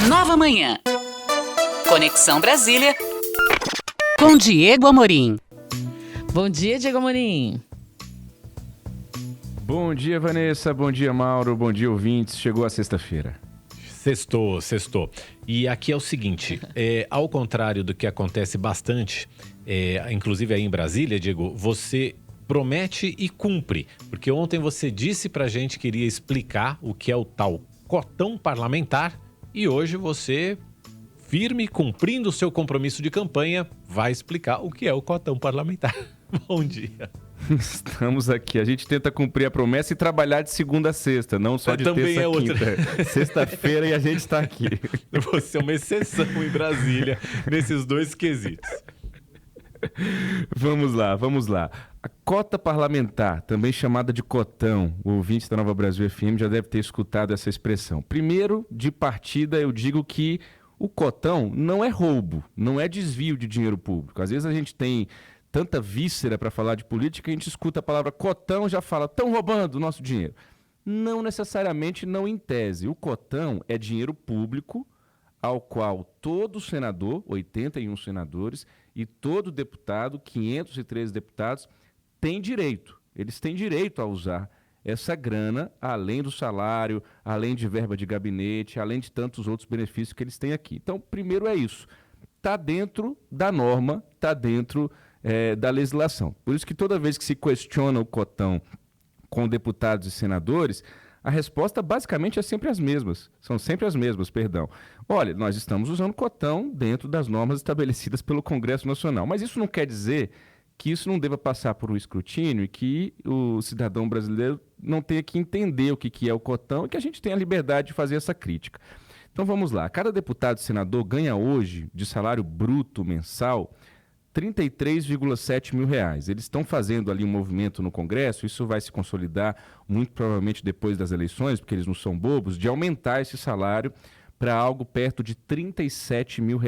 Nova Manhã. Conexão Brasília com Diego Amorim. Bom dia, Diego Amorim. Bom dia, Vanessa. Bom dia, Mauro. Bom dia, ouvintes. Chegou a sexta-feira. Sextou. E aqui é o seguinte, ao contrário do que acontece bastante, inclusive aí em Brasília, Diego, você promete e cumpre. Porque ontem você disse pra gente que iria explicar o que é o tal cotão parlamentar e hoje você, firme, cumprindo o seu compromisso de campanha, vai explicar o que é o cotão parlamentar. Bom dia. Estamos aqui. A gente tenta cumprir a promessa e trabalhar de segunda a sexta, não só de terça a quinta. Sexta-feira e a gente está aqui. Você é uma exceção em Brasília nesses dois quesitos. Vamos lá. A cota parlamentar, também chamada de cotão, o ouvinte da Nova Brasil FM já deve ter escutado essa expressão. Primeiro, de partida, eu digo que o cotão não é roubo, não é desvio de dinheiro público. Às vezes a gente tem tanta víscera para falar de política, a gente escuta a palavra cotão e já fala, estão roubando o nosso dinheiro. Não necessariamente, não em tese. O cotão é dinheiro público ao qual todo senador, 81 senadores, e todo deputado, 513 deputados, tem direito. Eles têm direito a usar essa grana, além do salário, além de verba de gabinete, além de tantos outros benefícios que eles têm aqui. Então, primeiro é isso. Está dentro da norma, está dentro da legislação. Por isso que toda vez que se questiona o cotão com deputados e senadores, a resposta basicamente é sempre as mesmas. São sempre as mesmas, perdão. Olha, nós estamos usando cotão dentro das normas estabelecidas pelo Congresso Nacional. Mas isso não quer dizer que isso não deva passar por um escrutínio e que o cidadão brasileiro não tenha que entender o que é o cotão e que a gente tenha a liberdade de fazer essa crítica. Então vamos lá. Cada deputado e senador ganha hoje, de salário bruto mensal, R$ 33,7 mil. Eles estão fazendo ali um movimento no Congresso, isso vai se consolidar muito provavelmente depois das eleições, porque eles não são bobos, de aumentar esse salário para algo perto de R$ 37 mil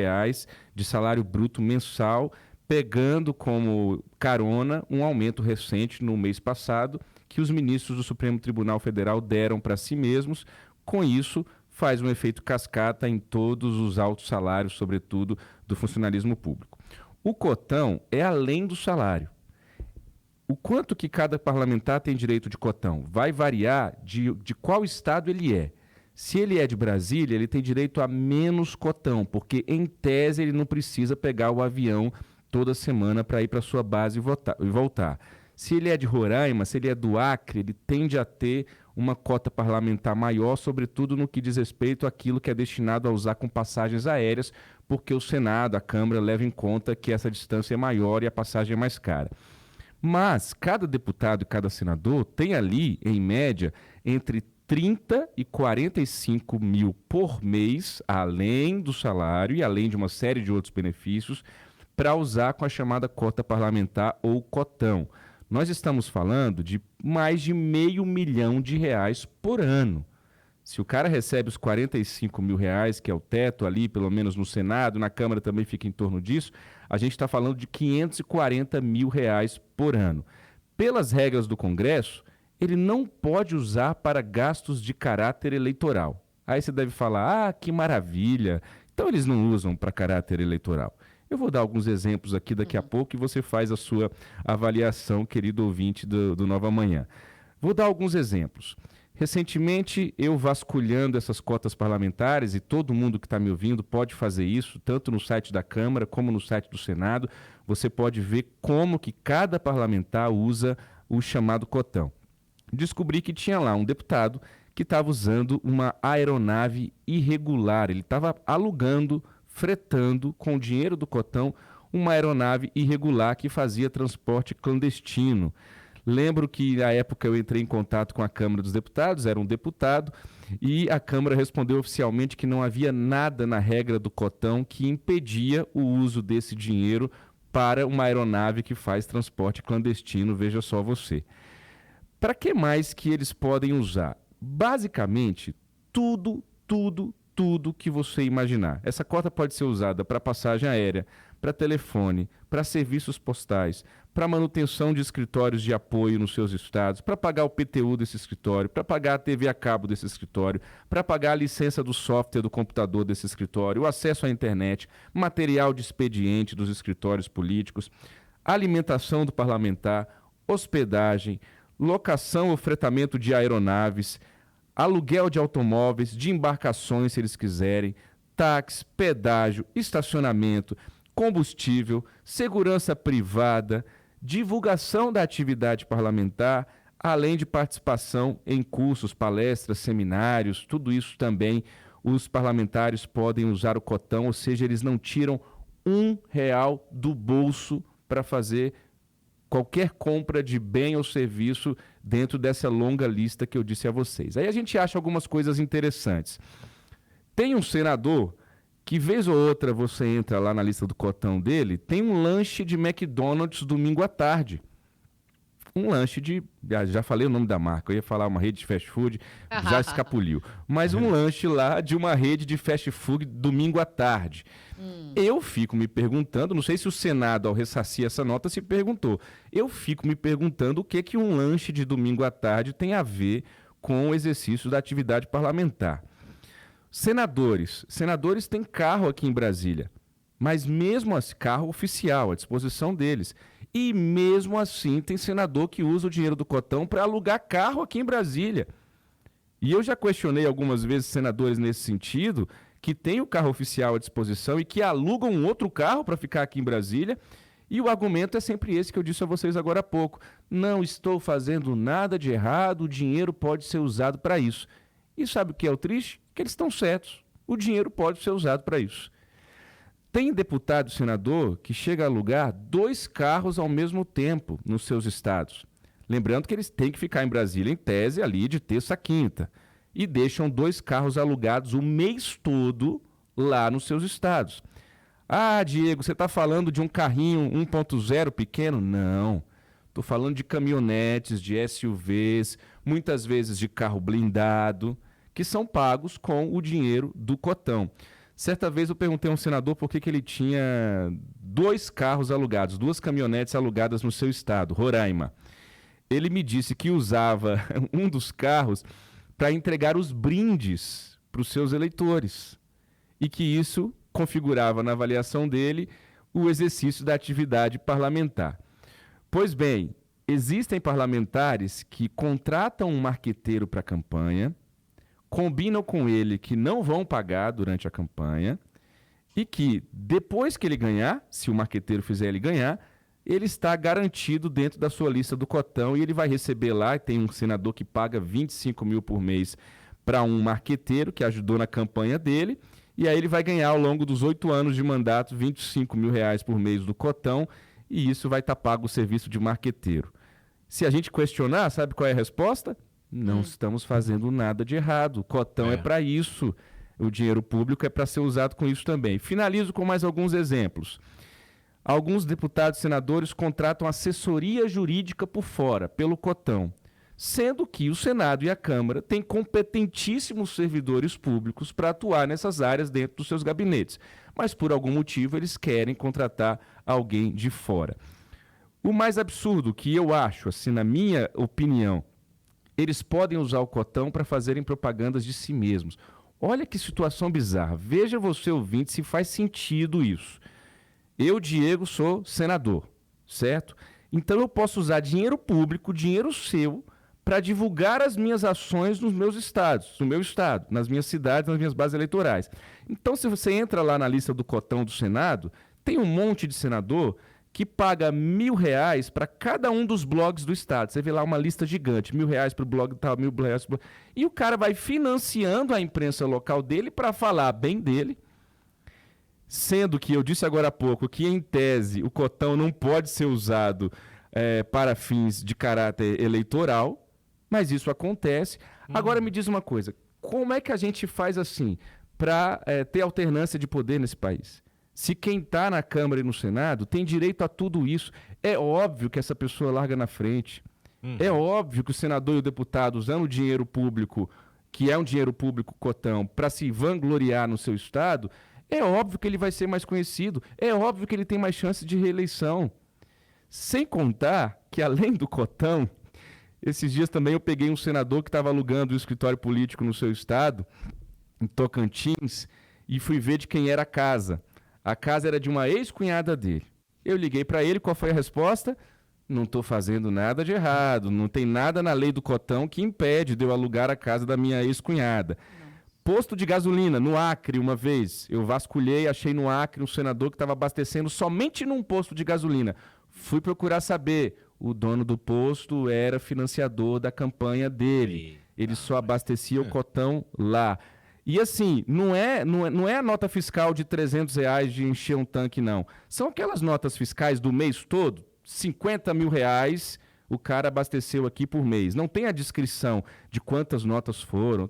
de salário bruto mensal, pegando como carona um aumento recente no mês passado que os ministros do Supremo Tribunal Federal deram para si mesmos. Com isso, faz um efeito cascata em todos os altos salários, sobretudo do funcionalismo público. O cotão é além do salário. O quanto que cada parlamentar tem direito de cotão vai variar de qual estado ele é. Se ele é de Brasília, ele tem direito a menos cotão, porque, em tese, ele não precisa pegar o avião toda semana para ir para a sua base e voltar. Se ele é de Roraima, se ele é do Acre, ele tende a ter uma cota parlamentar maior, sobretudo no que diz respeito àquilo que é destinado a usar com passagens aéreas, porque o Senado, a Câmara, leva em conta que essa distância é maior e a passagem é mais cara. Mas cada deputado e cada senador tem ali, em média, entre 30 e 45 mil por mês, além do salário e além de uma série de outros benefícios, para usar com a chamada cota parlamentar ou cotão. Nós estamos falando de mais de R$500 mil por ano. Se o cara recebe os R$ 45 mil, que é o teto ali, pelo menos no Senado, na Câmara também fica em torno disso, a gente está falando de R$ 540 mil por ano. Pelas regras do Congresso, ele não pode usar para gastos de caráter eleitoral. Aí você deve falar, que maravilha, então eles não usam para caráter eleitoral. Eu vou dar alguns exemplos aqui daqui a pouco e você faz a sua avaliação, querido ouvinte do Nova Manhã. Vou dar alguns exemplos. Recentemente, eu vasculhando essas cotas parlamentares, e todo mundo que está me ouvindo pode fazer isso, tanto no site da Câmara como no site do Senado, você pode ver como que cada parlamentar usa o chamado cotão. Descobri que tinha lá um deputado que estava usando uma aeronave irregular, ele estava alugando, fretando com o dinheiro do cotão uma aeronave irregular que fazia transporte clandestino. Lembro que na época eu entrei em contato com a Câmara dos Deputados, era um deputado, e a Câmara respondeu oficialmente que não havia nada na regra do cotão que impedia o uso desse dinheiro para uma aeronave que faz transporte clandestino, veja só você. Para que mais que eles podem usar? Basicamente, tudo tudo que você imaginar. Essa cota pode ser usada para passagem aérea, para telefone, para serviços postais, para manutenção de escritórios de apoio nos seus estados, para pagar o PTU desse escritório, para pagar a TV a cabo desse escritório, para pagar a licença do software do computador desse escritório, o acesso à internet, material de expediente dos escritórios políticos, alimentação do parlamentar, hospedagem, locação ou fretamento de aeronaves, aluguel de automóveis, de embarcações, se eles quiserem, táxi, pedágio, estacionamento, combustível, segurança privada, divulgação da atividade parlamentar, além de participação em cursos, palestras, seminários, tudo isso também os parlamentares podem usar o cotão, ou seja, eles não tiram R$1 do bolso para fazer qualquer compra de bem ou serviço dentro dessa longa lista que eu disse a vocês. Aí a gente acha algumas coisas interessantes. Tem um senador que, vez ou outra, você entra lá na lista do cotão dele, tem um lanche de McDonald's domingo à tarde. Um lanche de... Já falei o nome da marca, eu ia falar uma rede de fast food, já escapuliu. Mas um lanche lá de uma rede de fast food domingo à tarde. Eu fico me perguntando, não sei se o Senado, ao ressarcir essa nota, se perguntou. Eu fico me perguntando o que um lanche de domingo à tarde tem a ver com o exercício da atividade parlamentar. Senadores têm carro aqui em Brasília, mas mesmo assim, carro oficial à disposição deles. E mesmo assim tem senador que usa o dinheiro do cotão para alugar carro aqui em Brasília. E eu já questionei algumas vezes senadores nesse sentido, que têm o carro oficial à disposição e que alugam um outro carro para ficar aqui em Brasília. E o argumento é sempre esse que eu disse a vocês agora há pouco. Não estou fazendo nada de errado, o dinheiro pode ser usado para isso. E sabe o que é o triste? Que eles estão certos. O dinheiro pode ser usado para isso. Tem deputado e senador que chega a alugar 2 carros ao mesmo tempo nos seus estados. Lembrando que eles têm que ficar em Brasília, em tese, ali de terça a quinta. E deixam 2 carros alugados o mês todo lá nos seus estados. Ah, Diego, você está falando de um carrinho 1.0 pequeno? Não. Estou falando de caminhonetes, de SUVs, muitas vezes de carro blindado, que são pagos com o dinheiro do cotão. Certa vez eu perguntei a um senador por que ele tinha 2 carros alugados, 2 caminhonetes alugadas no seu estado, Roraima. Ele me disse que usava um dos carros para entregar os brindes para os seus eleitores e que isso configurava na avaliação dele o exercício da atividade parlamentar. Pois bem, existem parlamentares que contratam um marqueteiro para a campanha, combinam com ele que não vão pagar durante a campanha e que, depois que ele ganhar, se o marqueteiro fizer ele ganhar, ele está garantido dentro da sua lista do cotão e ele vai receber lá, tem um senador que paga 25 mil por mês para um marqueteiro que ajudou na campanha dele, e aí ele vai ganhar ao longo dos 8 anos de mandato 25 mil reais por mês do cotão, e isso vai estar pago o serviço de marqueteiro. Se a gente questionar, sabe qual é a resposta? Não estamos fazendo nada de errado. O cotão é para isso. O dinheiro público é para ser usado com isso também. Finalizo com mais alguns exemplos. Alguns deputados e senadores contratam assessoria jurídica por fora, pelo cotão, sendo que o Senado e a Câmara têm competentíssimos servidores públicos para atuar nessas áreas dentro dos seus gabinetes. Mas, por algum motivo, eles querem contratar alguém de fora. O mais absurdo que eu acho, assim, na minha opinião, eles podem usar o cotão para fazerem propagandas de si mesmos. Olha que situação bizarra. Veja você, ouvinte, se faz sentido isso. Eu, Diego, sou senador, certo? Então eu posso usar dinheiro público, dinheiro seu, para divulgar as minhas ações nos meus estados, no meu estado, nas minhas cidades, nas minhas bases eleitorais. Então, se você entra lá na lista do cotão do Senado, tem um monte de senador que paga R$1.000 para cada um dos blogs do estado. Você vê lá uma lista gigante, R$1.000 para o blog tal, R$1.000 para o blog. E o cara vai financiando a imprensa local dele para falar bem dele, sendo que eu disse agora há pouco que, em tese, o cotão não pode ser usado para fins de caráter eleitoral, mas isso acontece. Agora me diz uma coisa, como é que a gente faz assim para ter alternância de poder nesse país? Se quem está na Câmara e no Senado tem direito a tudo isso, é óbvio que essa pessoa larga na frente. É óbvio que o senador e o deputado, usando o dinheiro público que é um dinheiro público cotão, para se vangloriar no seu estado, é óbvio que ele vai ser mais conhecido, é óbvio que ele tem mais chance de reeleição. Sem contar que, além do cotão, esses dias também eu peguei um senador que estava alugando um escritório político no seu estado, em Tocantins, e fui ver de quem era a casa. A casa era de uma ex-cunhada dele. Eu liguei para ele, qual foi a resposta? Não estou fazendo nada de errado, não tem nada na lei do cotão que impede de eu alugar a casa da minha ex-cunhada. Posto de gasolina, no Acre, uma vez, eu vasculhei, achei no Acre um senador que estava abastecendo somente num posto de gasolina. Fui procurar saber, o dono do posto era financiador da campanha dele. Ele só abastecia o cotão lá. E assim, não é a nota fiscal de R$300 de encher um tanque, não. São aquelas notas fiscais do mês todo, R$50 mil, o cara abasteceu aqui por mês. Não tem a descrição de quantas notas foram.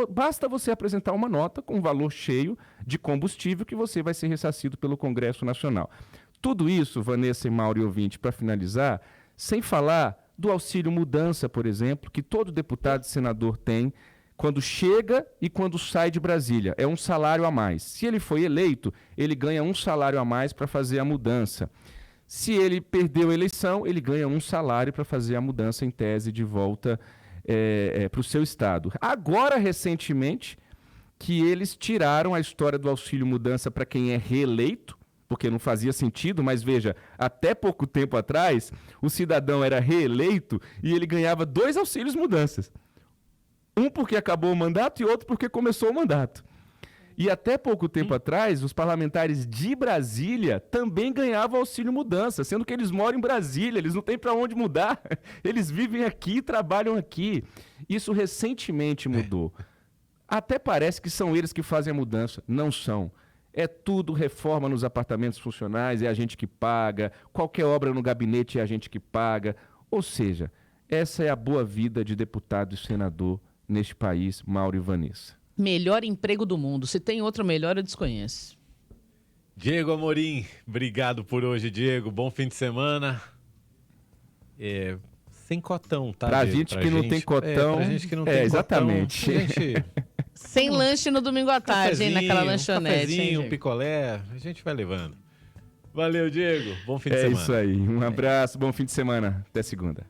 Basta você apresentar uma nota com um valor cheio de combustível que você vai ser ressarcido pelo Congresso Nacional. Tudo isso, Vanessa e Mauro e ouvinte, para finalizar, sem falar do auxílio mudança, por exemplo, que todo deputado e senador tem, quando chega e quando sai de Brasília. É um salário a mais. Se ele foi eleito, ele ganha um salário a mais para fazer a mudança. Se ele perdeu a eleição, ele ganha um salário para fazer a mudança em tese de volta para o seu estado. Agora, recentemente, que eles tiraram a história do auxílio mudança para quem é reeleito, porque não fazia sentido, mas veja, até pouco tempo atrás, o cidadão era reeleito e ele ganhava 2 auxílios mudanças. Um porque acabou o mandato e outro porque começou o mandato. E até pouco tempo atrás, os parlamentares de Brasília também ganhavam auxílio mudança, sendo que eles moram em Brasília, eles não têm para onde mudar, eles vivem aqui e trabalham aqui. Isso recentemente mudou. Até parece que são eles que fazem a mudança. Não são. É tudo reforma nos apartamentos funcionais, é a gente que paga, qualquer obra no gabinete é a gente que paga. Ou seja, essa é a boa vida de deputado e senador neste país, Mauro e Vanessa. Melhor emprego do mundo. Se tem outro melhor, eu desconheço. Diego Amorim, obrigado por hoje, Diego. Bom fim de semana. Sem cotão, tá? Pra gente que não tem cotão. Pra gente que não tem exatamente. cotão. Gente, Sem lanche no domingo à tarde, hein? Naquela lanchonete. Um cafezinho, hein, um picolé, a gente vai levando. Valeu, Diego. Bom fim de semana. É isso aí. Um abraço, bom fim de semana. Até segunda.